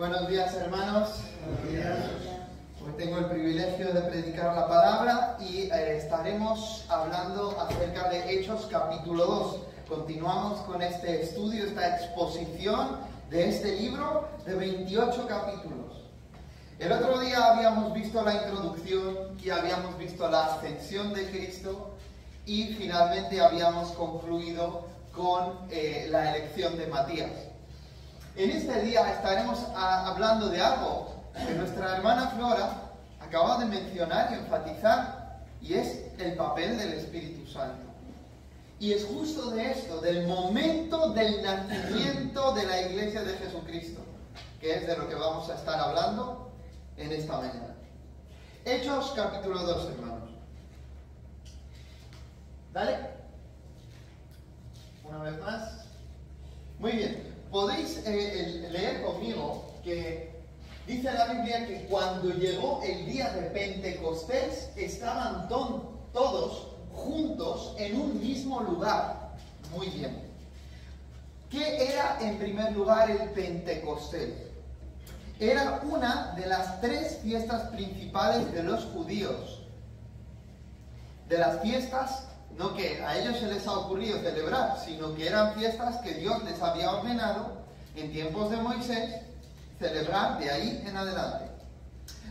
Buenos días, hermanos. Buenos días. Hoy tengo el privilegio de predicar la palabra y estaremos hablando acerca de Hechos capítulo 2. Continuamos con este estudio, esta exposición de este libro de 28 capítulos. El otro día habíamos visto la introducción y habíamos visto la ascensión de Cristo y finalmente habíamos concluido con la elección de Matías. En este día estaremos hablando de algo que nuestra hermana Flora acaba de mencionar y enfatizar, y es el papel del Espíritu Santo. Y es justo de esto, del momento del nacimiento de la Iglesia de Jesucristo, que es de lo que vamos a estar hablando en esta mañana. Hechos capítulo 2, hermanos. Dale. Una vez más. Muy bien. Podéis leer conmigo que dice la Biblia que cuando llegó el día de Pentecostés estaban todos juntos en un mismo lugar. Muy bien. ¿Qué era en primer lugar el Pentecostés? Era una de las 3 fiestas principales de los judíos. De las fiestas no que a ellos se les ha ocurrido celebrar, sino que eran fiestas que Dios les había ordenado en tiempos de Moisés celebrar de ahí en adelante.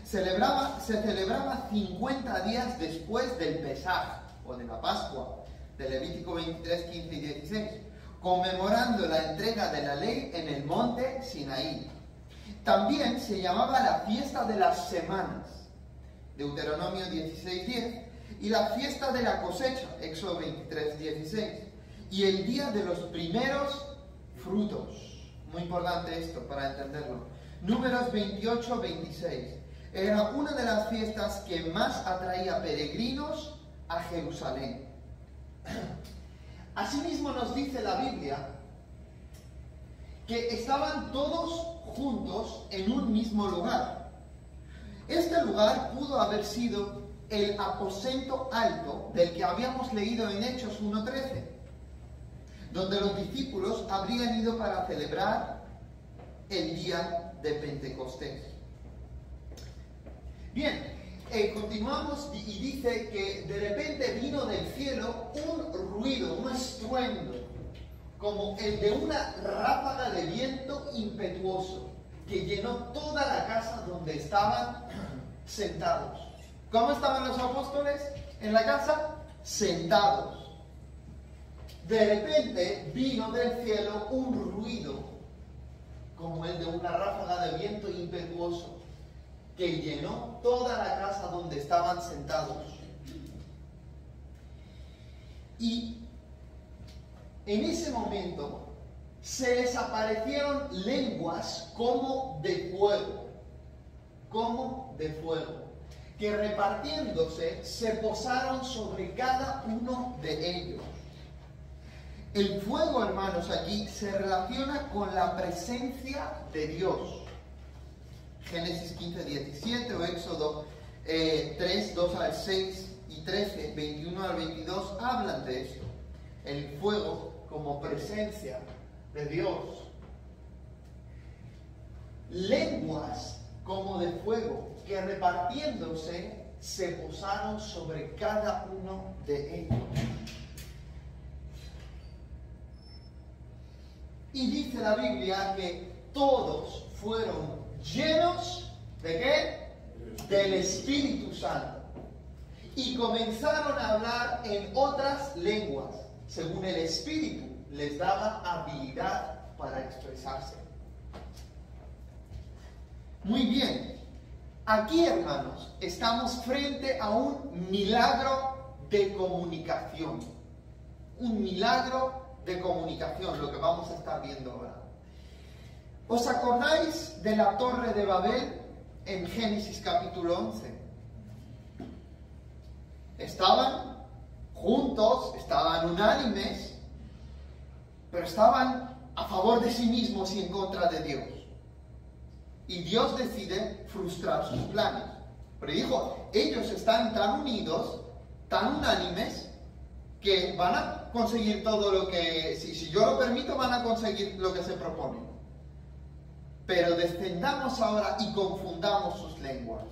Se celebraba 50 días después del Pesaj, o de la Pascua, de Levítico 23, 15 y 16, conmemorando la entrega de la ley en el monte Sinaí. También se llamaba la fiesta de las semanas, Deuteronomio 16, 10, y la fiesta de la cosecha, Éxodo 23, 16, y el día de los primeros frutos. Muy importante esto para entenderlo. Números 28, 26. Era una de las fiestas que más atraía peregrinos a Jerusalén. Asimismo nos dice la Biblia que estaban todos juntos en un mismo lugar. Este lugar pudo haber sido el aposento alto del que habíamos leído en Hechos 1:13, donde los discípulos habrían ido para celebrar el día de Pentecostés. Bien, continuamos y dice que de repente vino del cielo un ruido, un estruendo, como el de una ráfaga de viento impetuoso, que llenó toda la casa donde estaban sentados. ¿Cómo estaban los apóstoles en la casa? Sentados. De repente vino del cielo un ruido, como el de una ráfaga de viento impetuoso, que llenó toda la casa donde estaban sentados. Y en ese momento se les aparecieron lenguas como de fuego, que repartiéndose se posaron sobre cada uno de ellos. El fuego, hermanos, aquí se relaciona con la presencia de Dios. Génesis 15, 17 o Éxodo 3, 2 al 6 y 13, 21 al 22 hablan de esto. El fuego como presencia de Dios. Lenguas como de fuego, que repartiéndose se posaron sobre cada uno de ellos. Y dice la Biblia que todos fueron llenos ¿de qué? Del Espíritu Santo. Y comenzaron a hablar en otras lenguas, según el Espíritu les daba habilidad para expresarse. Muy bien. Aquí, hermanos, estamos frente a un milagro de comunicación. Un milagro de comunicación, lo que vamos a estar viendo ahora. ¿Os acordáis de la Torre de Babel en Génesis capítulo 11? Estaban juntos, estaban unánimes, pero estaban a favor de sí mismos y en contra de Dios. Y Dios decide frustrar sus planes. Pero dijo, ellos están tan unidos, tan unánimes, que van a conseguir todo lo que, si yo lo permito, van a conseguir lo que se proponen. pero descendamos ahora y confundamos sus lenguas,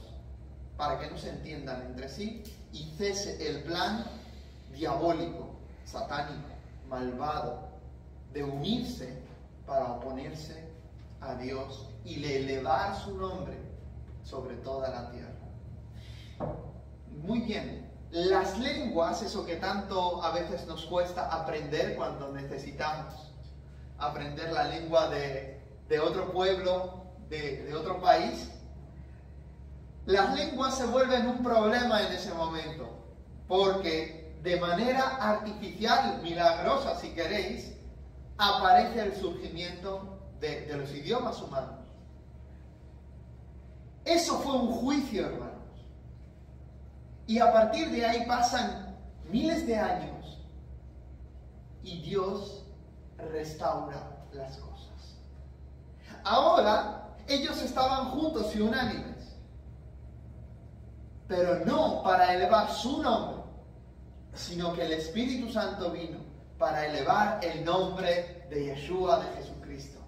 para que no se entiendan entre sí y cese el plan diabólico, satánico, malvado, de unirse para oponerse a Dios y de elevar su nombre sobre toda la tierra. Muy bien, las lenguas, eso que tanto a veces nos cuesta aprender cuando necesitamos aprender la lengua de otro pueblo, de otro país, las lenguas se vuelven un problema en ese momento, porque de manera artificial, milagrosa si queréis, aparece el surgimiento de los idiomas humanos. Eso fue un juicio, hermanos. Y a partir de ahí pasan miles de años y Dios restaura las cosas. Ahora ellos estaban juntos y unánimes, pero no para elevar su nombre, sino que el Espíritu Santo vino para elevar el nombre de Yeshua, de Jesucristo.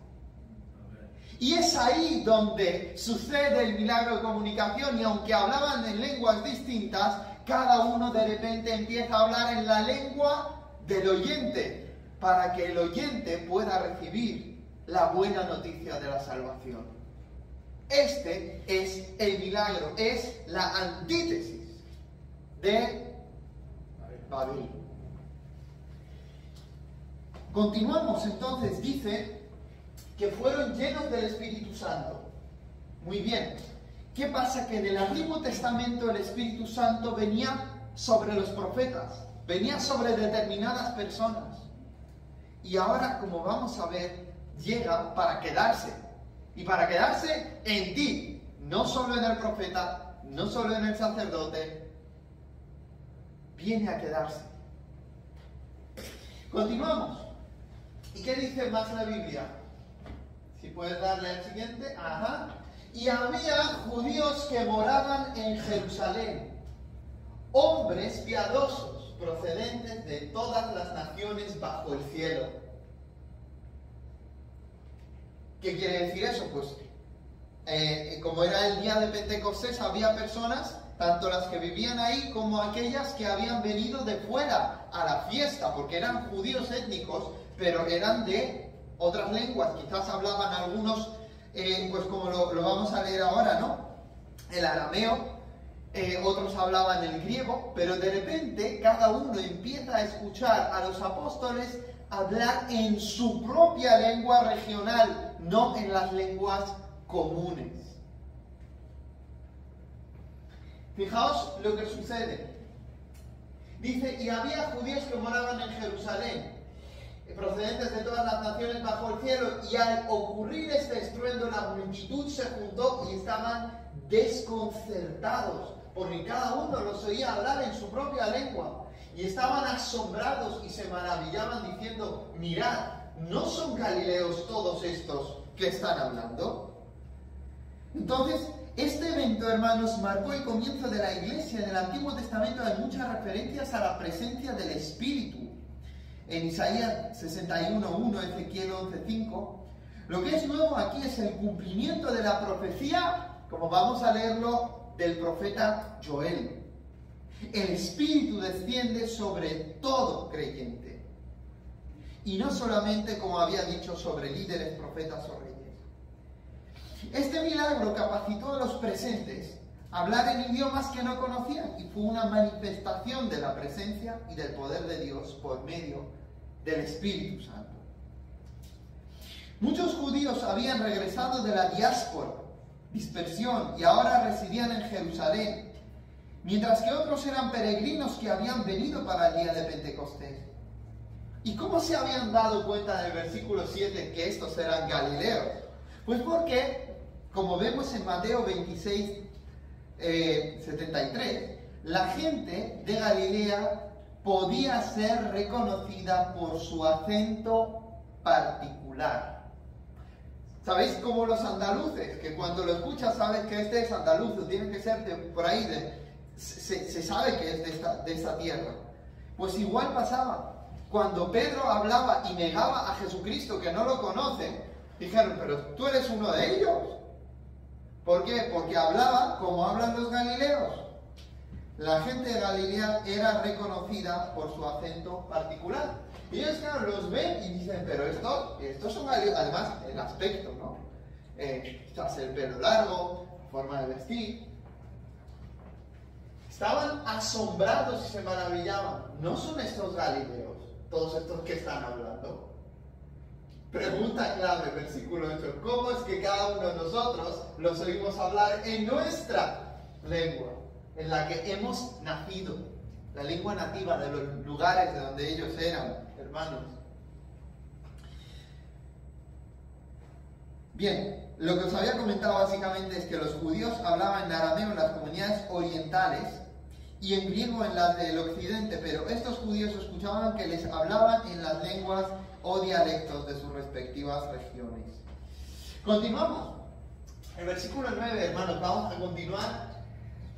Y es ahí donde sucede el milagro de comunicación, y aunque hablaban en lenguas distintas, cada uno de repente empieza a hablar en la lengua del oyente, para que el oyente pueda recibir la buena noticia de la salvación. Este es el milagro, es la antítesis de Babel. Continuamos entonces, dice que fueron llenos del Espíritu Santo. Muy bien. ¿Qué pasa? Que en el Antiguo Testamento el Espíritu Santo venía sobre los profetas, venía sobre determinadas personas. Y ahora, como vamos a ver, llega para quedarse. Y para quedarse en ti, no solo en el profeta, no solo en el sacerdote, viene a quedarse. Continuamos. ¿Y qué dice más la Biblia? Si puedes darle al siguiente. Ajá. Y había judíos que moraban en Jerusalén, hombres piadosos, procedentes de todas las naciones bajo el cielo. ¿Qué quiere decir eso? Pues, como era el día de Pentecostés, había personas, tanto las que vivían ahí como aquellas que habían venido de fuera a la fiesta, porque eran judíos étnicos, pero eran de otras lenguas. Quizás hablaban algunos, pues como lo vamos a leer ahora, ¿no? El arameo, otros hablaban el griego, pero de repente cada uno empieza a escuchar a los apóstoles hablar en su propia lengua regional, no en las lenguas comunes. Fijaos lo que sucede. Dice, y había judíos que moraban en Jerusalén, procedentes de todas las naciones bajo el cielo, y al ocurrir este estruendo la multitud se juntó y estaban desconcertados, porque cada uno los oía hablar en su propia lengua, y estaban asombrados y se maravillaban diciendo, mirad, ¿no son galileos todos estos que están hablando? Entonces, este evento, hermanos, marcó el comienzo de la iglesia. En el Antiguo Testamento hay muchas referencias a la presencia del Espíritu. En Isaías 61:1, Ezequiel 11:5. Lo que es nuevo aquí es el cumplimiento de la profecía, como vamos a leerlo, del profeta Joel. El Espíritu desciende sobre todo creyente. Y no solamente, como había dicho, sobre líderes, profetas o reyes. Este milagro capacitó a los presentes a hablar en idiomas que no conocían, y fue una manifestación de la presencia y del poder de Dios por medio del Espíritu Santo. Muchos judíos habían regresado de la diáspora, dispersión, y ahora residían en Jerusalén, mientras que otros eran peregrinos que habían venido para el día de Pentecostés. ¿Y cómo se habían dado cuenta en el versículo 7 que estos eran galileos? Pues porque, como vemos en Mateo 26:73, la gente de Galilea podía ser reconocida por su acento particular. ¿Sabéis? Como los andaluces, que cuando lo escuchas sabes que este es andaluz, tiene que ser por ahí, se sabe que es de esta tierra. Pues igual pasaba. Cuando Pedro hablaba y negaba a Jesucristo, que no lo conoce, Dijeron, pero tú eres uno de ellos. ¿Por qué? Porque hablaba como hablan los galileos. La gente de Galilea era reconocida por su acento particular. Y ellos, claro, los ven y dicen, pero estos son galileos. Además, el aspecto, ¿no? El pelo largo, la forma de vestir. Estaban asombrados y se maravillaban. ¿No son estos galileos, todos estos que están hablando? Pregunta clave, versículo 8. ¿Cómo es que cada uno de nosotros los oímos hablar en nuestra lengua, en la que hemos nacido? La lengua nativa de los lugares de donde ellos eran, hermanos. Bien, lo que os había comentado básicamente es que los judíos hablaban en arameo en las comunidades orientales y en griego en las del occidente, pero estos judíos escuchaban que les hablaban en las lenguas o dialectos de sus respectivas regiones. Continuamos. El versículo 9, hermanos, vamos a continuar.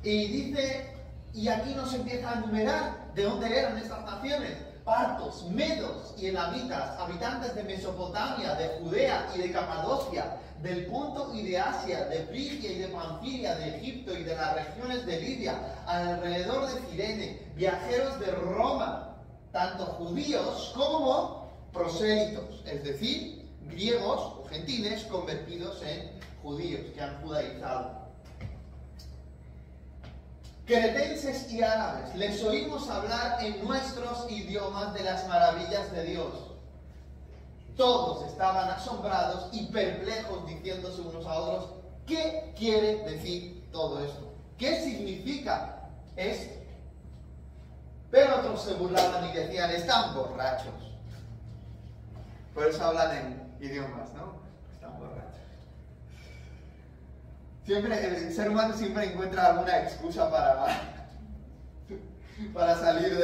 Y dice, y aquí nos empieza a enumerar de dónde eran estas naciones. Partos, medos y elamitas, habitantes de Mesopotamia, de Judea y de Capadocia, del Ponto y de Asia, de Frigia y de Panfilia, de Egipto y de las regiones de Libia, alrededor de Cirene, viajeros de Roma, tanto judíos como prosélitos, es decir, griegos o gentiles convertidos en judíos, que han judaizado. Cretenses y árabes, les oímos hablar en nuestros idiomas de las maravillas de Dios. Todos estaban asombrados y perplejos, diciéndose unos a otros, ¿qué quiere decir todo esto? ¿Qué significa esto? Pero otros se burlaban y decían, están borrachos. Por eso hablan en idiomas, ¿no? Están borrachos. El ser humano siempre encuentra alguna excusa para salir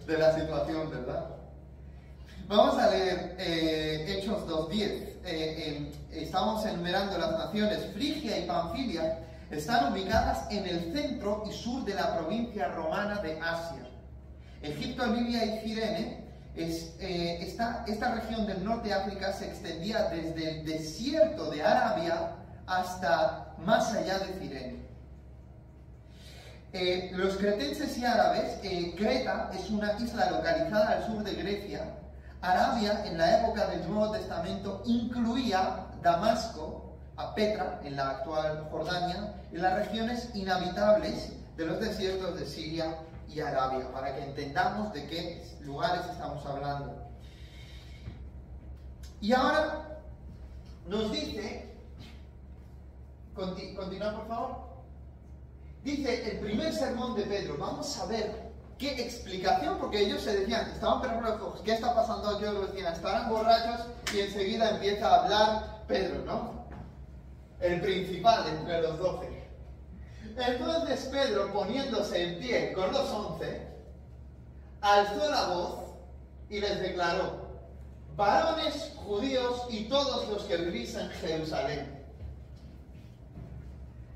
de la situación, ¿verdad? Vamos a leer Hechos 2:10. Estamos enumerando las naciones. Frigia y Panfilia están ubicadas en el centro y sur de la provincia romana de Asia. Egipto, Libia y Cirene, esta región del norte de África se extendía desde el desierto de Arabia hasta más allá de Cirene. Los cretenses y árabes, Creta es una isla localizada al sur de Grecia. Arabia, en la época del Nuevo Testamento, incluía Damasco, a Petra, en la actual Jordania, y las regiones inhabitables de los desiertos de Siria y Arabia, para que entendamos de qué lugares estamos hablando. Y ahora nos dice, continúa por favor, dice el primer sermón de Pedro. Vamos a ver qué explicación, porque ellos se decían, estaban perplejos, ¿qué está pasando aquí? Ellos decían, estarán borrachos, y enseguida empieza a hablar Pedro, ¿no? El principal entre los 12. Entonces Pedro, poniéndose en pie con los 11, alzó la voz y les declaró, varones judíos y todos los que vivís en Jerusalén,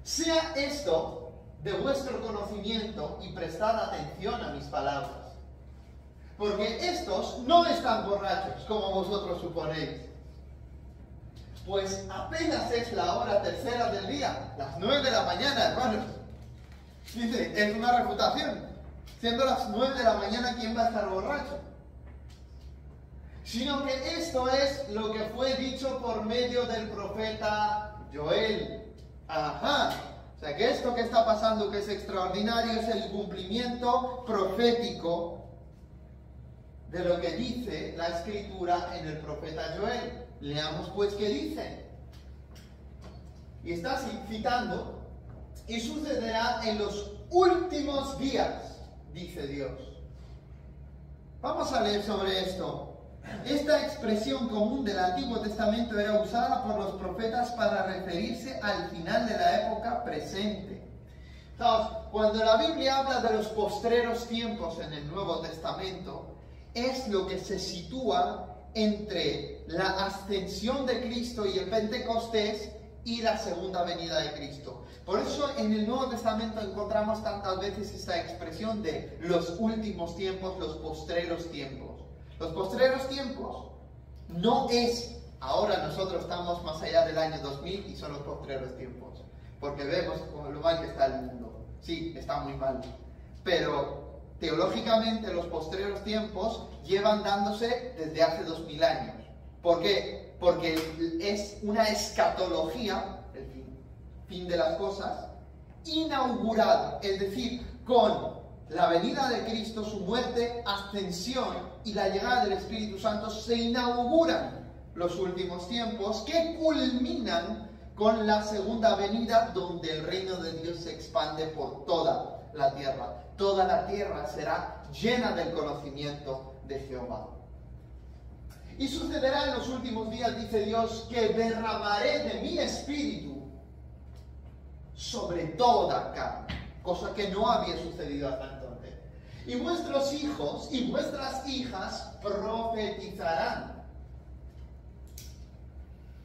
sea esto de vuestro conocimiento y prestad atención a mis palabras, porque estos no están borrachos como vosotros suponéis, pues apenas es la hora tercera del día, las 9 de la mañana, hermanos. Dice, es una refutación. Siendo las 9 de la mañana, ¿quién va a estar borracho? Sino que esto es lo que fue dicho por medio del profeta Joel. Ajá. O sea, que esto que está pasando, que es extraordinario, es el cumplimiento profético de lo que dice la Escritura en el profeta Joel. Leamos pues qué dice. Y está citando, y sucederá en los últimos días, dice Dios. Vamos a leer sobre esto. Esta expresión común del Antiguo Testamento era usada por los profetas para referirse al final de la época presente. Cuando la Biblia habla de los postreros tiempos en el Nuevo Testamento, es lo que se sitúa entre la ascensión de Cristo y el Pentecostés y la segunda venida de Cristo. Por eso en el Nuevo Testamento encontramos tantas veces esta expresión de los últimos tiempos, los postreros tiempos. Los postreros tiempos no es ahora nosotros estamos más allá del año 2000 y son los postreros tiempos, porque vemos lo mal que está el mundo. Sí, está muy mal, pero teológicamente los postreros tiempos llevan dándose desde hace 2000 años. ¿Por qué? Porque es una escatología, el fin de las cosas, inaugurada, es decir, con la venida de Cristo, su muerte, ascensión y la llegada del Espíritu Santo, se inauguran los últimos tiempos que culminan con la segunda venida, donde el reino de Dios se expande por toda la tierra. Toda la tierra será llena del conocimiento de Jehová. Y sucederá en los últimos días, dice Dios, que derramaré de mi espíritu sobre toda carne, cosa que no había sucedido hasta entonces. Y vuestros hijos y vuestras hijas profetizarán.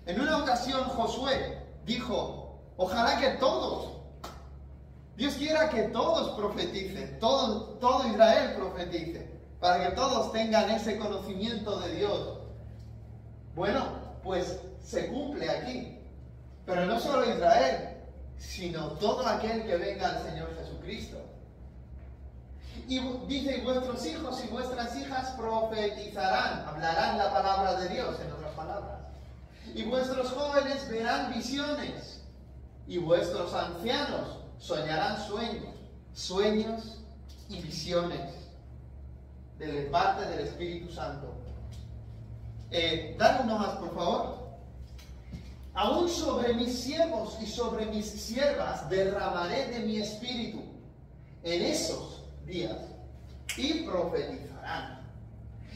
En una ocasión Josué dijo, ojalá que todos, Dios quiera que todos profeticen, todo Israel profetice, para que todos tengan ese conocimiento de Dios. Bueno, pues se cumple aquí, pero no solo Israel, sino todo aquel que venga al Señor Jesucristo. Y dice, vuestros hijos y vuestras hijas profetizarán, hablarán la palabra de Dios, en otras palabras. Y vuestros jóvenes verán visiones, y vuestros ancianos soñarán sueños y visiones de parte del Espíritu Santo. Dale uno más, por favor. Aún sobre mis siervos y sobre mis siervas derramaré de mi espíritu en esos días, y profetizarán.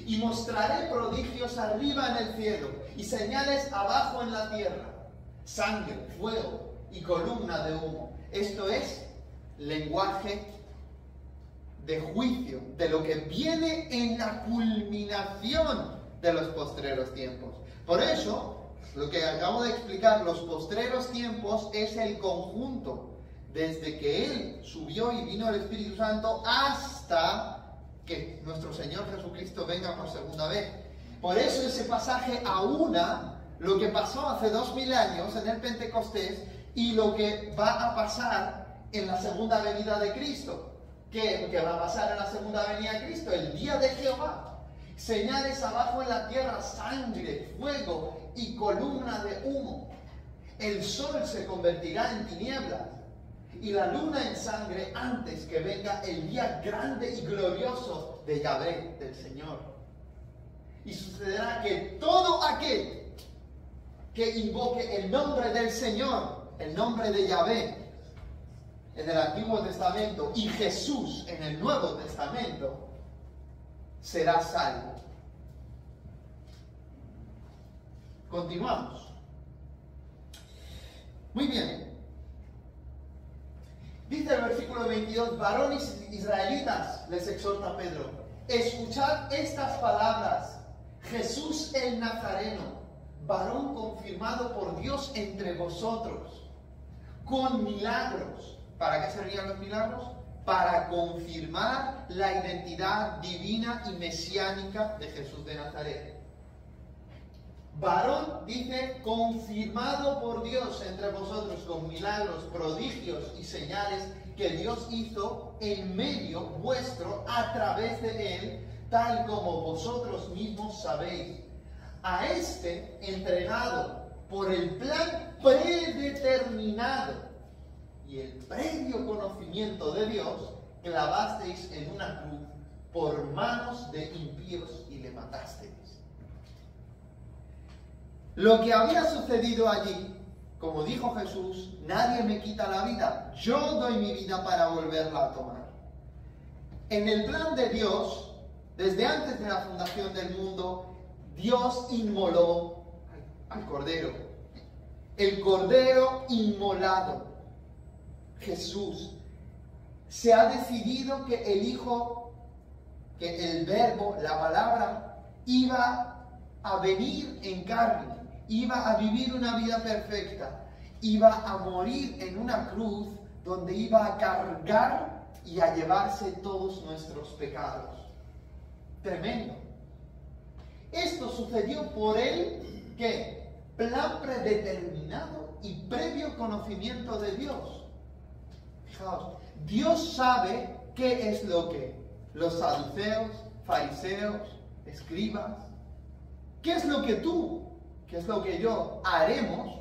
Y mostraré prodigios arriba en el cielo y señales abajo en la tierra: sangre, fuego y columna de humo. Esto es lenguaje de juicio, de lo que viene en la culminación de los postreros tiempos. Por eso, lo que acabo de explicar, los postreros tiempos, es el conjunto desde que Él subió y vino el Espíritu Santo hasta que nuestro Señor Jesucristo venga por segunda vez. Por eso ese pasaje aúna lo que pasó hace 2000 años en el Pentecostés y lo que va a pasar en la segunda venida de Cristo. ¿Qué va a pasar en la segunda venida de Cristo? El día de Jehová. Señales abajo en la tierra: sangre, fuego y columna de humo. El sol se convertirá en tinieblas y la luna en sangre antes que venga el día grande y glorioso de Yahvé, del Señor. Y sucederá que todo aquel que invoque el nombre del Señor, el nombre de Yahvé, en el Antiguo Testamento, y Jesús en el Nuevo Testamento, será salvo. Continuamos. Muy bien. Dice el versículo 22, varones israelitas, les exhorta Pedro, escuchad estas palabras: Jesús el Nazareno, varón confirmado por Dios entre vosotros, con milagros. ¿Para qué servían los milagros? Para confirmar la identidad divina y mesiánica de Jesús de Nazaret. Varón, dice, confirmado por Dios entre vosotros con milagros, prodigios y señales que Dios hizo en medio vuestro a través de él, tal como vosotros mismos sabéis. A este entregado por el plan predeterminado y el previo conocimiento de Dios, clavasteis en una cruz por manos de impíos y le matasteis. Lo que había sucedido allí, como dijo Jesús, nadie me quita la vida, yo doy mi vida para volverla a tomar. En el plan de Dios, desde antes de la fundación del mundo, Dios inmoló al Cordero. El Cordero inmolado, Jesús. Se ha decidido que el Hijo, que el Verbo, la palabra, iba a venir en carne, iba a vivir una vida perfecta, iba a morir en una cruz donde iba a cargar y a llevarse todos nuestros pecados. Tremendo. Esto sucedió por él, ¿qué? plan predeterminado y previo conocimiento de Dios. Fijaos, Dios sabe qué es lo que los saduceos, fariseos, escribas, qué es lo que tú, qué es lo que yo haremos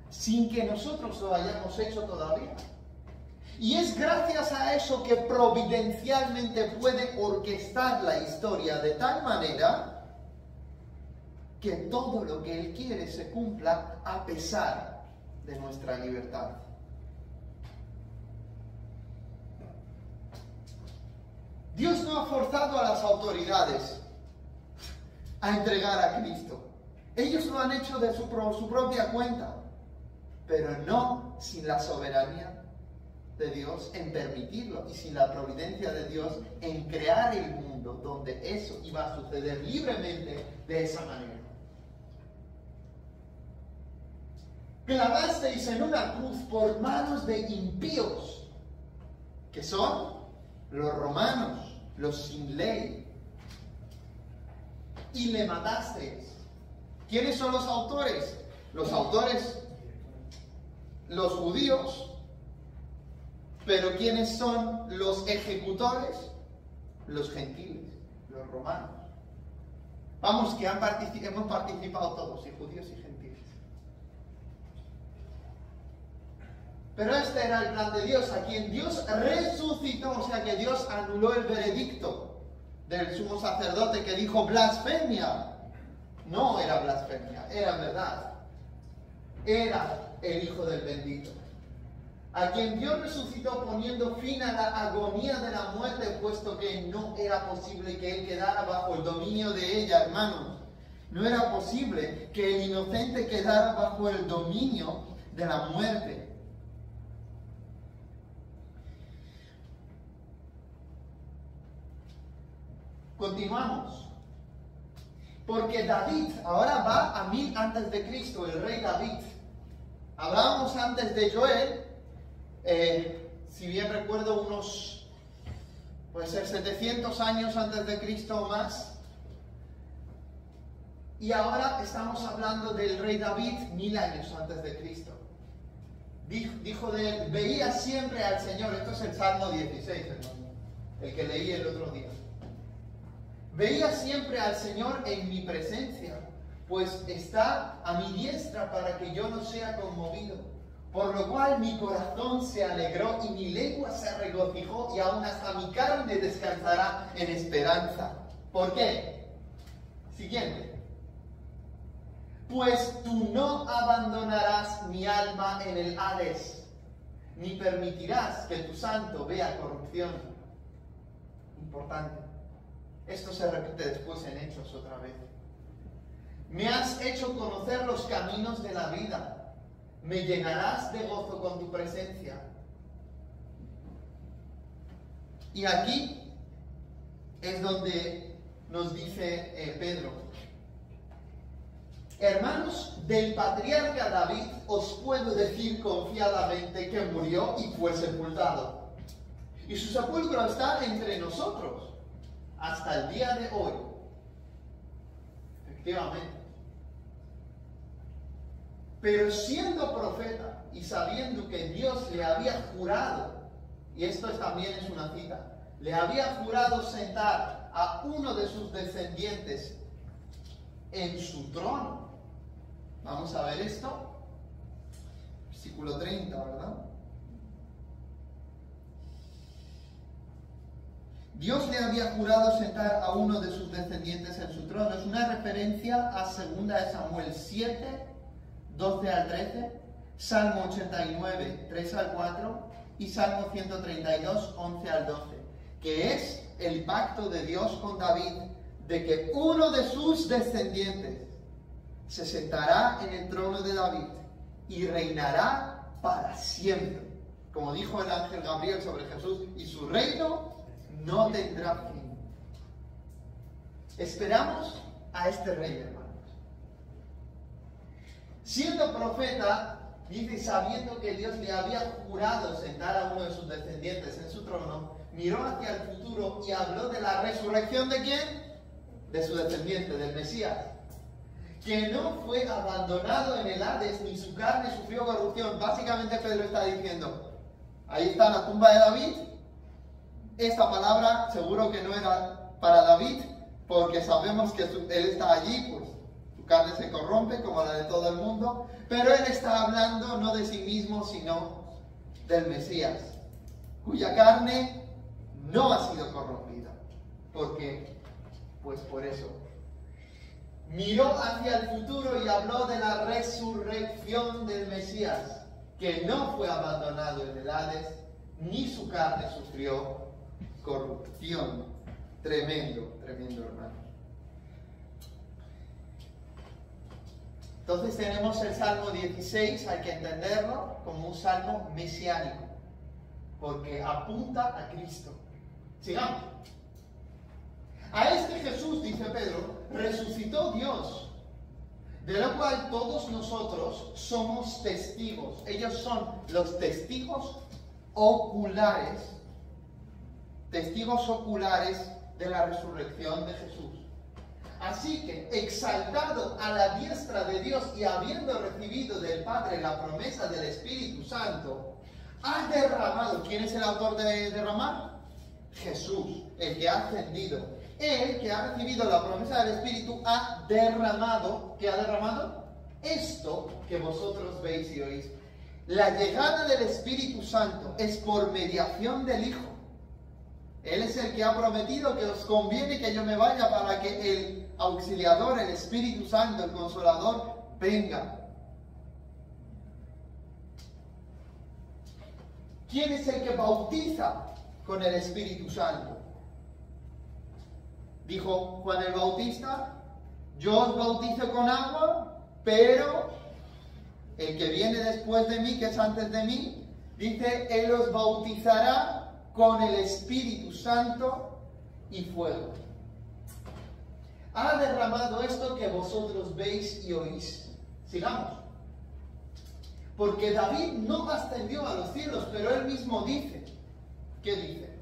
sin que nosotros lo hayamos hecho todavía. Y es gracias a eso que providencialmente puede orquestar la historia de tal manera que todo lo que Él quiere se cumpla a pesar de nuestra libertad. Dios no ha forzado a las autoridades a entregar a Cristo. Ellos lo han hecho de su propia cuenta, pero no sin la soberanía de Dios en permitirlo y sin la providencia de Dios en crear el mundo donde eso iba a suceder libremente de esa manera. Clavasteis en una cruz por manos de impíos, que son los romanos, los sin ley, y le matasteis. ¿Quiénes son los autores? Los autores, los judíos. Pero ¿quiénes son los ejecutores? Los gentiles, los romanos. Vamos, que hemos participado todos, y judíos y gentiles. Pero este era el plan de Dios, a quien Dios resucitó, o sea que Dios anuló el veredicto del sumo sacerdote que dijo blasfemia. No era blasfemia, era verdad. Era el Hijo del Bendito, a quien Dios resucitó poniendo fin a la agonía de la muerte, puesto que no era posible que Él quedara bajo el dominio de ella, hermanos. No era posible que el inocente quedara bajo el dominio de la muerte. Continuamos. Porque David ahora va a 1000 antes de Cristo, el rey David. Hablábamos antes de Joel. Si bien recuerdo unos, puede ser 700 años antes de Cristo o más. Y ahora estamos hablando del rey David 1000 años antes de Cristo. Dijo de él, veía siempre al Señor. Esto es el Salmo 16, hermano, el que leí el otro día. Veía siempre al Señor en mi presencia, pues está a mi diestra para que yo no sea conmovido. Por lo cual mi corazón se alegró y mi lengua se regocijó y aún hasta mi carne descansará en esperanza. ¿Por qué? Siguiente. Pues tú no abandonarás mi alma en el Hades, ni permitirás que tu santo vea corrupción. Importante. Esto se repite después en Hechos otra vez. Me has hecho conocer los caminos de la vida. Me llenarás de gozo con tu presencia. Y aquí es donde nos dice Pedro: hermanos, del patriarca David os puedo decir confiadamente que murió y fue sepultado. Y su sepulcro está entre nosotros hasta el día de hoy. Efectivamente. Pero siendo profeta y sabiendo que Dios le había jurado, y esto también es una cita, le había jurado sentar a uno de sus descendientes en su trono. Vamos a ver esto. Versículo 30, ¿verdad? Dios le había jurado sentar a uno de sus descendientes en su trono. Es una referencia a 2 de Samuel 7, 12 al 13, Salmo 89, 3 al 4 y Salmo 132, 11 al 12, que es el pacto de Dios con David de que uno de sus descendientes se sentará en el trono de David y reinará para siempre. Como dijo el ángel Gabriel sobre Jesús, y su reino no tendrá fin. Esperamos a este rey, hermanos. Siendo profeta, dice, sabiendo que Dios le había jurado sentar a uno de sus descendientes en su trono, miró hacia el futuro y habló de la resurrección ¿de quién? De su descendiente, del Mesías. que no fue abandonado en el Hades, ni su carne sufrió corrupción. Básicamente Pedro está diciendo, ahí está la tumba de David. Esta palabra seguro que no era para David, porque sabemos que él está allí, pues su carne se corrompe como la de todo el mundo, pero él está hablando no de sí mismo, sino del Mesías, cuya carne no ha sido corrompida. ¿Por qué? Pues por eso. Miró hacia el futuro y habló de la resurrección del Mesías, que no fue abandonado en el Hades, ni su carne sufrió corrupción. Tremendo, tremendo, hermano. Entonces tenemos el Salmo 16, hay que entenderlo como un salmo mesiánico, porque apunta a Cristo. Sigamos. A este Jesús, dice Pedro, resucitó Dios, de lo cual todos nosotros somos testigos. Ellos son los testigos oculares de la resurrección de Jesús. Así que, exaltado a la diestra de Dios y habiendo recibido del Padre la promesa del Espíritu Santo, ha derramado. ¿Quién es el autor de derramar? Jesús, el que ha ascendido. Él, que ha recibido la promesa del Espíritu, ha derramado. ¿Qué ha derramado? Esto que vosotros veis y oís. La llegada del Espíritu Santo es por mediación del Hijo. Él es el que ha prometido que os conviene que yo me vaya para que el auxiliador, el Espíritu Santo, el Consolador, venga. ¿Quién es el que bautiza con el Espíritu Santo? Dijo Juan el Bautista, yo os bautizo con agua, pero el que viene después de mí, que es antes de mí, dice, él os bautizará con el Espíritu Santo y fuego. Ha derramado esto que vosotros veis y oís. Sigamos. Porque David no ascendió a los cielos, pero él mismo dice. ¿Qué dice?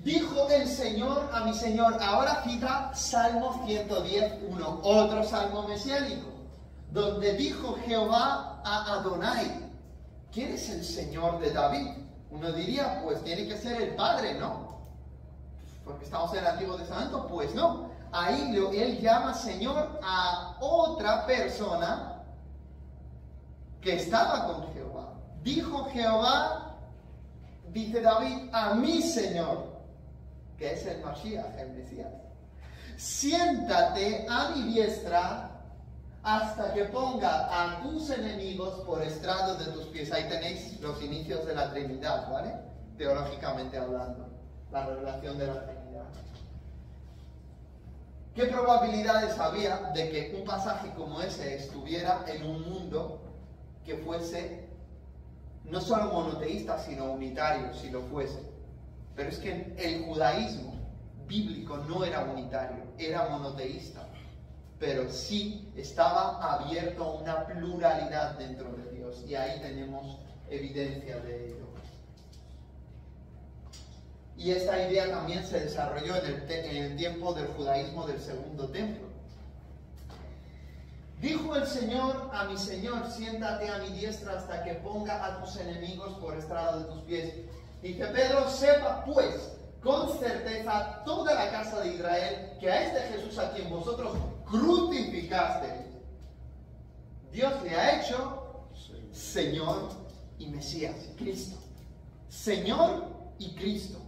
Dijo el Señor a mi Señor. Ahora cita Salmo 110:1, otro salmo mesiánico, donde dijo Jehová a Adonai. ¿Quién es el Señor de David? Uno diría, pues tiene que ser el Padre, ¿no? Porque estamos en el Antiguo Testamento, pues no. Ahí él llama Señor a otra persona que estaba con Jehová. Dijo Jehová, dice David, a mi Señor, que es el Mashiach, el Mesías. Siéntate a mi diestra hasta que ponga a tus enemigos por estrado de tus pies. Ahí tenéis los inicios de la Trinidad, ¿vale? Teológicamente hablando, la revelación de la Trinidad. ¿Qué probabilidades había de que un pasaje como ese estuviera en un mundo que fuese no solo monoteísta, sino unitario, si lo fuese? Pero es que el judaísmo bíblico no era unitario, era monoteísta. Pero sí estaba abierto a una pluralidad dentro de Dios. Y ahí tenemos evidencia de ello. Y esta idea también se desarrolló en el tiempo del judaísmo del Segundo Templo. Dijo el Señor a mi Señor, siéntate a mi diestra hasta que ponga a tus enemigos por estrado de tus pies. Dice Pedro, sepa pues con certeza toda la casa de Israel que a este Jesús a quien vosotros crucificasteis, Dios le ha hecho Señor y Mesías, Cristo. Señor y Cristo.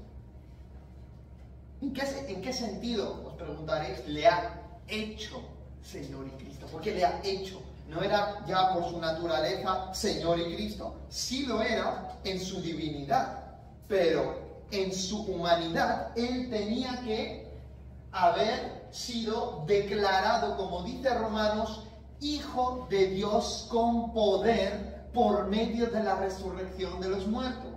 ¿En qué sentido, os preguntaréis, le ha hecho Señor y Cristo? ¿Por qué le ha hecho? No era ya por su naturaleza Señor y Cristo. Sí lo era en su divinidad, pero en su humanidad él tenía que haber sido declarado, como dice Romanos, Hijo de Dios con poder por medio de la resurrección de los muertos.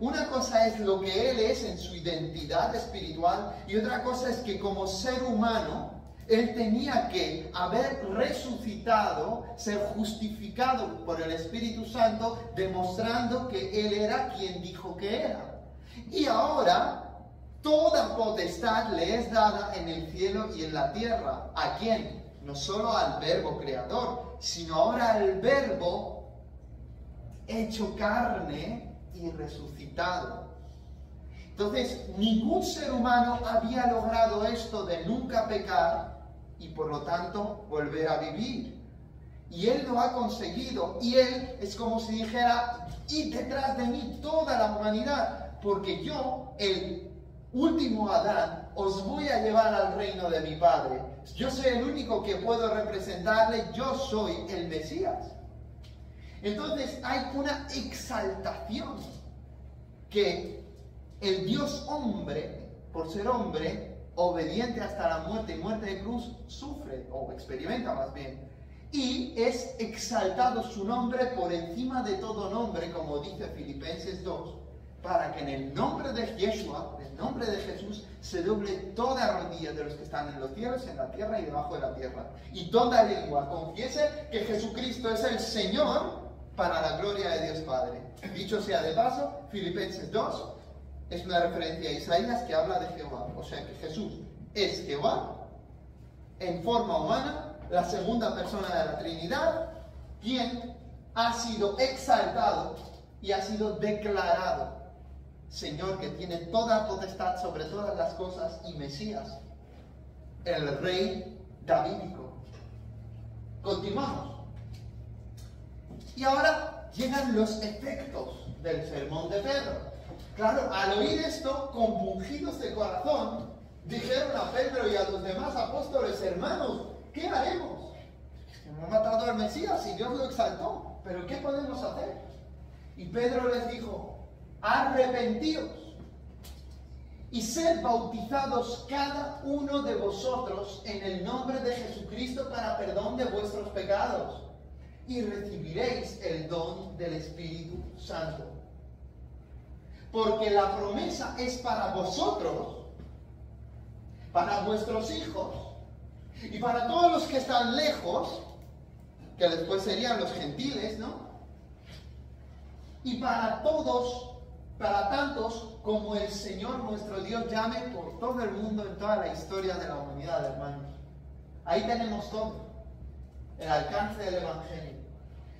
Una cosa es lo que él es en su identidad espiritual y otra cosa es que como ser humano él tenía que haber resucitado, ser justificado por el Espíritu Santo, demostrando que él era quien dijo que era. Y ahora toda potestad le es dada en el cielo y en la tierra. ¿A quién? No solo al Verbo creador, sino ahora al Verbo hecho carne y resucitado. Entonces, ningún ser humano había logrado esto de nunca pecar y por lo tanto volver a vivir. Y Él lo ha conseguido. Y Él es como si dijera, id detrás de mí toda la humanidad, porque yo, el último Adán, os voy a llevar al reino de mi Padre. Yo soy el único que puedo representarle, yo soy el Mesías. Entonces hay una exaltación que el Dios hombre, por ser hombre, obediente hasta la muerte y muerte de cruz, sufre, o experimenta más bien. Y es exaltado su nombre por encima de todo nombre, como dice Filipenses 2, para que en el nombre de Yeshua, en el nombre de Jesús, se doble toda rodilla de los que están en los cielos, en la tierra y debajo de la tierra. Y toda lengua confiese que Jesucristo es el Señor para la gloria de Dios Padre. Dicho sea de paso, Filipenses 2 es una referencia a Isaías que habla de Jehová. O sea que Jesús es Jehová en forma humana, la segunda persona de la Trinidad, quien ha sido exaltado y ha sido declarado Señor, que tiene toda potestad sobre todas las cosas, y Mesías, el rey davídico. Continuamos. Y ahora llegan los efectos del sermón de Pedro. Claro, al oír esto, compungidos de corazón, dijeron a Pedro y a los demás apóstoles: hermanos, ¿qué haremos? Hemos matado al Mesías y Dios lo exaltó, pero ¿qué podemos hacer? Y Pedro les dijo: arrepentíos y sed bautizados cada uno de vosotros en el nombre de Jesucristo para perdón de vuestros pecados, y recibiréis el don del Espíritu Santo. Porque la promesa es para vosotros, para vuestros hijos y para todos los que están lejos, que después serían los gentiles, ¿no? Y para todos, para tantos como el Señor nuestro Dios llame por todo el mundo en toda la historia de la humanidad, hermanos. Ahí tenemos todo, el alcance del Evangelio.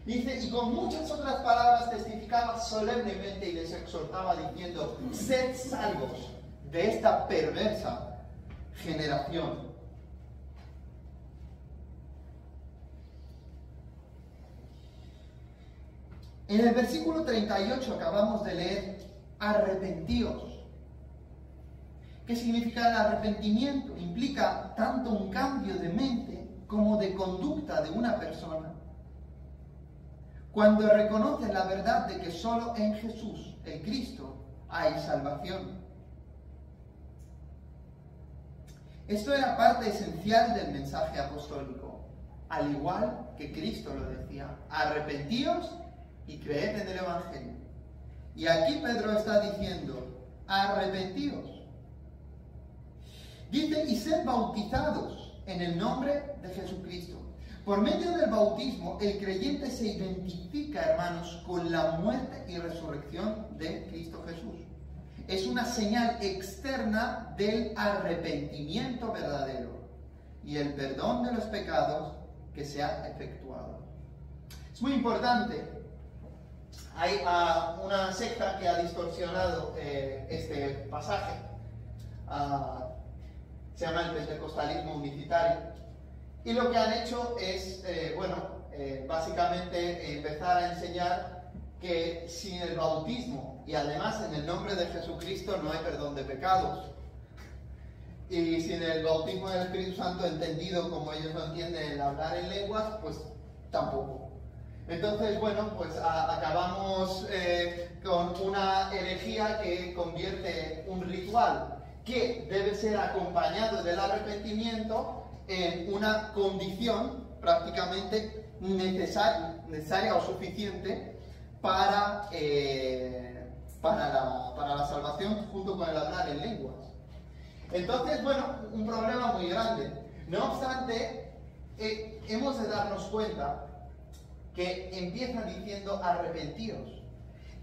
Dice, y con muchas otras palabras testificaba solemnemente y les exhortaba diciendo: sed salvos de esta perversa generación. En el versículo 38 acabamos de leer: arrepentíos. ¿Qué significa el arrepentimiento? Implica tanto un cambio de mente como de conducta de una persona. Cuando reconoce la verdad de que solo en Jesús, el Cristo, hay salvación. Esto era parte esencial del mensaje apostólico, al igual que Cristo lo decía: arrepentíos y creed en el Evangelio. Y aquí Pedro está diciendo: arrepentíos. Dice: y sed bautizados en el nombre de Jesucristo. Por medio del bautismo, el creyente se identifica, hermanos, con la muerte y resurrección de Cristo Jesús. Es una señal externa del arrepentimiento verdadero y el perdón de los pecados que se ha efectuado. Es muy importante. Hay una secta que ha distorsionado este pasaje. Se llama el pentecostalismo unicitario. Y lo que han hecho es, básicamente empezar a enseñar que sin el bautismo y además en el nombre de Jesucristo no hay perdón de pecados. Y sin el bautismo del Espíritu Santo, entendido como ellos lo entienden, el hablar en lenguas, pues tampoco. Entonces, acabamos con una herejía que convierte un ritual que debe ser acompañado del arrepentimiento en una condición prácticamente necesaria o suficiente para la salvación, junto con el hablar en lenguas. Entonces, un problema muy grande. No obstante, hemos de darnos cuenta que empieza diciendo: arrepentíos.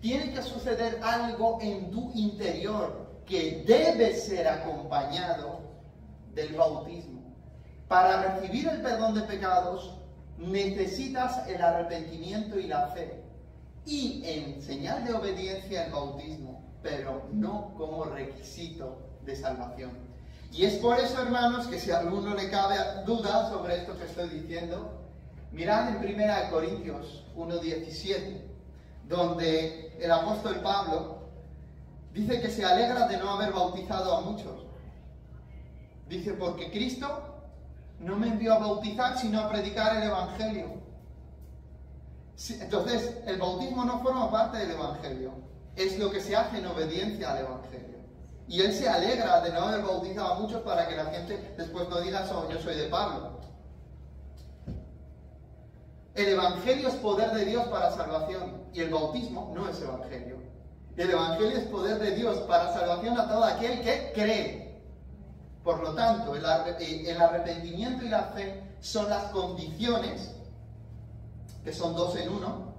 Tiene que suceder algo en tu interior que debe ser acompañado del bautismo. Para recibir el perdón de pecados necesitas el arrepentimiento y la fe. Y en señal de obediencia el bautismo, pero no como requisito de salvación. Y es por eso, hermanos, que si a alguno le cabe duda sobre esto que estoy diciendo, mirad en 1 Corintios 1:17, donde el apóstol Pablo dice que se alegra de no haber bautizado a muchos. Dice, porque Cristo no me envió a bautizar, sino a predicar el Evangelio. Entonces, el bautismo no forma parte del Evangelio. Es lo que se hace en obediencia al Evangelio. Y él se alegra de no haber bautizado a muchos para que la gente después no diga, yo soy de Pablo. El Evangelio es poder de Dios para salvación. Y el bautismo no es Evangelio. El Evangelio es poder de Dios para salvación a todo aquel que cree. Por lo tanto, el arrepentimiento y la fe son las condiciones, que son 2 en 1,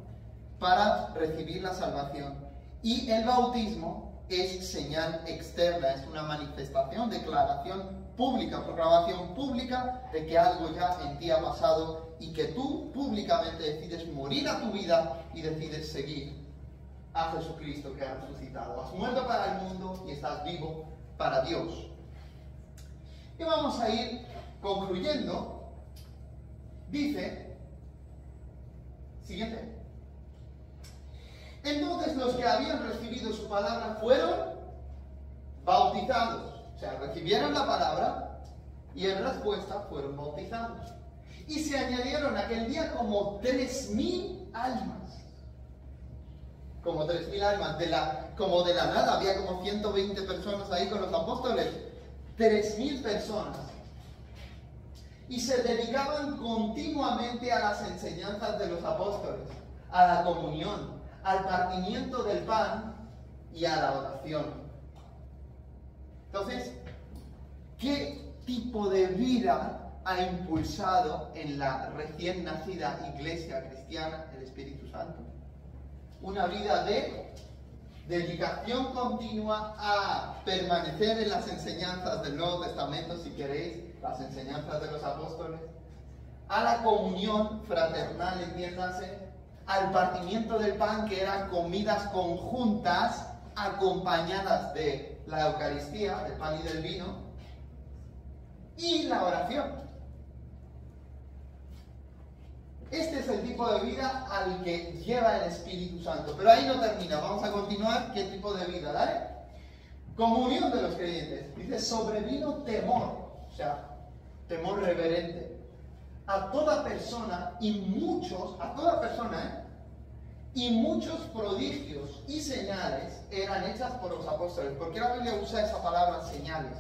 para recibir la salvación. Y el bautismo es señal externa, es una manifestación, declaración pública, proclamación pública de que algo ya en ti ha pasado y que tú públicamente decides morir a tu vida y decides seguir a Jesucristo que ha resucitado. Has muerto para el mundo y estás vivo para Dios. Y vamos a ir concluyendo. Dice, siguiente. Entonces los que habían recibido su palabra fueron bautizados. O sea, recibieron la palabra y en respuesta fueron bautizados. Y se añadieron aquel día como 3.000 almas. Como 3.000 almas. Como de la nada, había como 120 personas ahí con los apóstoles. 3.000 personas. Y se dedicaban continuamente a las enseñanzas de los apóstoles, a la comunión, al partimiento del pan y a la oración. Entonces, ¿qué tipo de vida ha impulsado en la recién nacida iglesia cristiana el Espíritu Santo? Una vida de dedicación continua a permanecer en las enseñanzas del Nuevo Testamento, si queréis, las enseñanzas de los apóstoles, a la comunión fraternal, entiéndase, al partimiento del pan, que eran comidas conjuntas acompañadas de la Eucaristía, del pan y del vino, y la oración. Este es el tipo de vida al que lleva el Espíritu Santo. Pero ahí no termina, vamos a continuar. ¿Qué tipo de vida? ¿Vale? Comunión de los creyentes. Dice, sobrevino temor, o sea, temor reverente. A toda persona y muchos, y muchos prodigios y señales eran hechas por los apóstoles. ¿Por qué la Biblia usa esa palabra señales?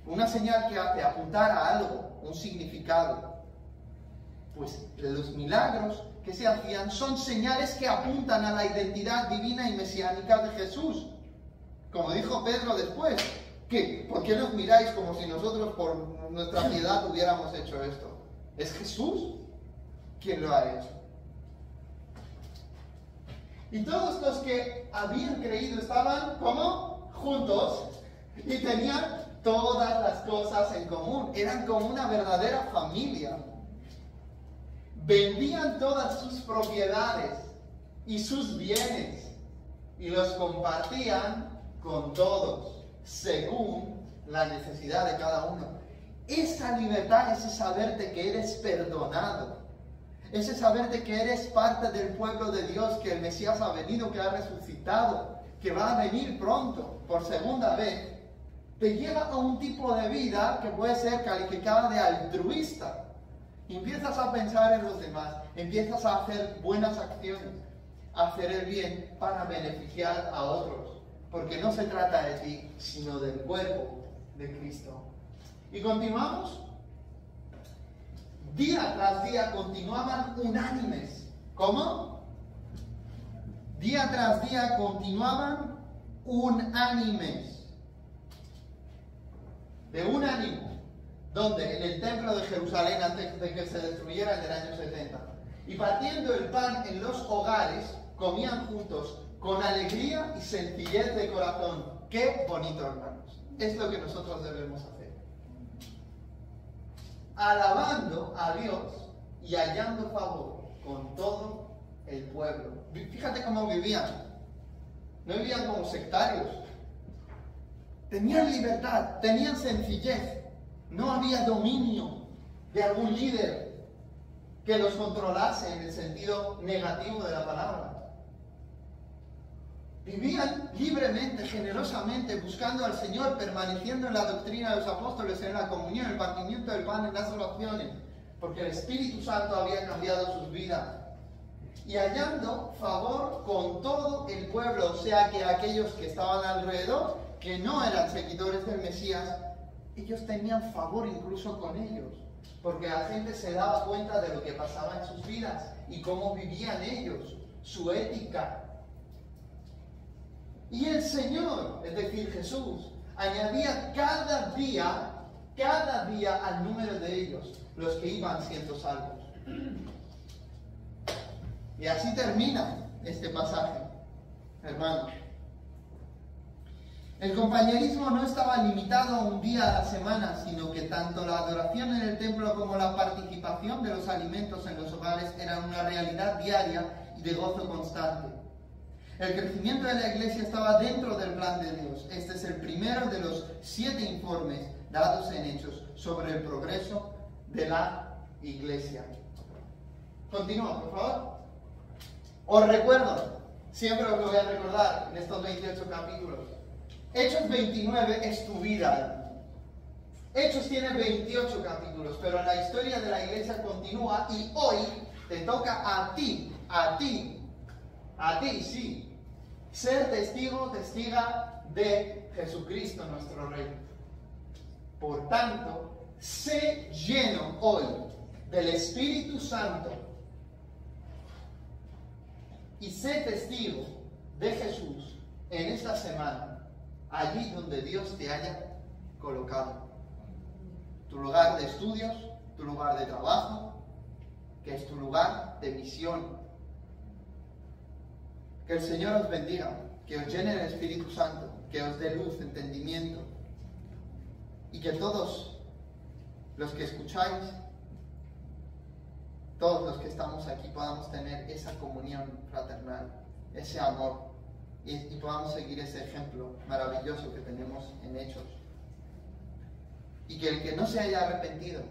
Una señal que hace apuntar a algo, un significado. Pues los milagros que se hacían son señales que apuntan a la identidad divina y mesiánica de Jesús. Como dijo Pedro después, ¿por qué nos miráis como si nosotros por nuestra piedad hubiéramos hecho esto? Es Jesús quien lo ha hecho. Y todos los que habían creído estaban, ¿cómo? Juntos, y tenían todas las cosas en común. Eran como una verdadera familia. Vendían todas sus propiedades y sus bienes y los compartían con todos, según la necesidad de cada uno. Esa libertad, ese saberte que eres perdonado, ese saberte que eres parte del pueblo de Dios, que el Mesías ha venido, que ha resucitado, que va a venir pronto, por segunda vez, te lleva a un tipo de vida que puede ser calificada de altruista. Empiezas a pensar en los demás, empiezas a hacer buenas acciones, a hacer el bien para beneficiar a otros, porque no se trata de ti, sino del cuerpo de Cristo. Y continuamos. Día tras día continuaban unánimes. ¿Cómo? Día tras día continuaban unánimes. De un ánimo. ¿Dónde? En el templo de Jerusalén, antes de que se destruyera en el año 70. Y partiendo el pan en los hogares, comían juntos con alegría y sencillez de corazón, Qué bonito, hermanos. Es lo que nosotros debemos hacer. Alabando a Dios y hallando favor con todo el pueblo. Fíjate cómo vivían. No vivían como sectarios. Tenían libertad, tenían sencillez. No había dominio de algún líder que los controlase en el sentido negativo de la palabra. Vivían libremente, generosamente, buscando al Señor, permaneciendo en la doctrina de los apóstoles, en la comunión, en el partimiento del pan, en las oraciones, porque el Espíritu Santo había cambiado sus vidas. Y hallando favor con todo el pueblo, o sea que aquellos que estaban alrededor, que no eran seguidores del Mesías, ellos tenían favor incluso con ellos, porque la gente se daba cuenta de lo que pasaba en sus vidas y cómo vivían ellos, su ética. Y el Señor, es decir, Jesús, añadía cada día al número de ellos, los que iban siendo salvos. Y así termina este pasaje, hermanos. El compañerismo no estaba limitado a un día a la semana, sino que tanto la adoración en el templo como la participación de los alimentos en los hogares eran una realidad diaria y de gozo constante. El crecimiento de la iglesia estaba dentro del plan de Dios. Este es el primero de los 7 informes dados en Hechos sobre el progreso de la iglesia. Continúa, por favor. Os recuerdo, siempre os lo voy a recordar en estos 28 capítulos. Hechos 29 es tu vida. Hechos tiene 28 capítulos, pero la historia de la iglesia continúa y hoy te toca a ti, sí, ser testiga de Jesucristo nuestro Rey. Por tanto, sé lleno hoy del Espíritu Santo y sé testigo de Jesús en esta semana, allí donde Dios te haya colocado. Tu lugar de estudios, tu lugar de trabajo, que es tu lugar de misión. Que el Señor os bendiga, que os llene el Espíritu Santo, que os dé luz, entendimiento, y que todos los que escucháis, todos los que estamos aquí podamos tener esa comunión fraternal, ese amor, y podamos seguir ese ejemplo maravilloso que tenemos en Hechos. Y que el que no se haya arrepentido,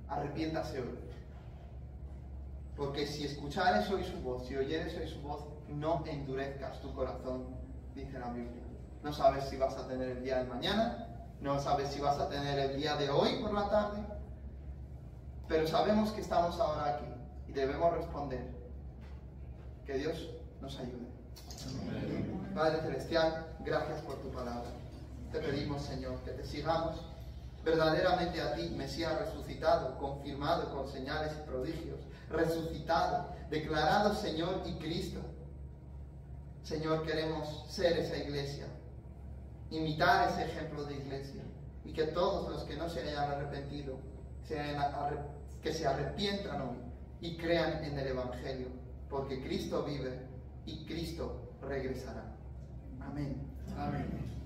arrepiéntase hoy. Porque si escuchares hoy su voz, si oyeres hoy su voz, no endurezcas tu corazón, dice la Biblia. No sabes si vas a tener el día de mañana, no sabes si vas a tener el día de hoy por la tarde, pero sabemos que estamos ahora aquí y debemos responder. Que Dios nos ayude. Amén. Padre Celestial, gracias por tu palabra. Te pedimos, Señor, que te sigamos verdaderamente a ti, Mesías resucitado, confirmado con señales y prodigios, resucitado, declarado Señor y Cristo. Señor, queremos ser esa iglesia, imitar ese ejemplo de iglesia, y que todos los que no se hayan arrepentido, que se arrepientan hoy y crean en el Evangelio, porque Cristo vive y Cristo regresará. Amén. Amén.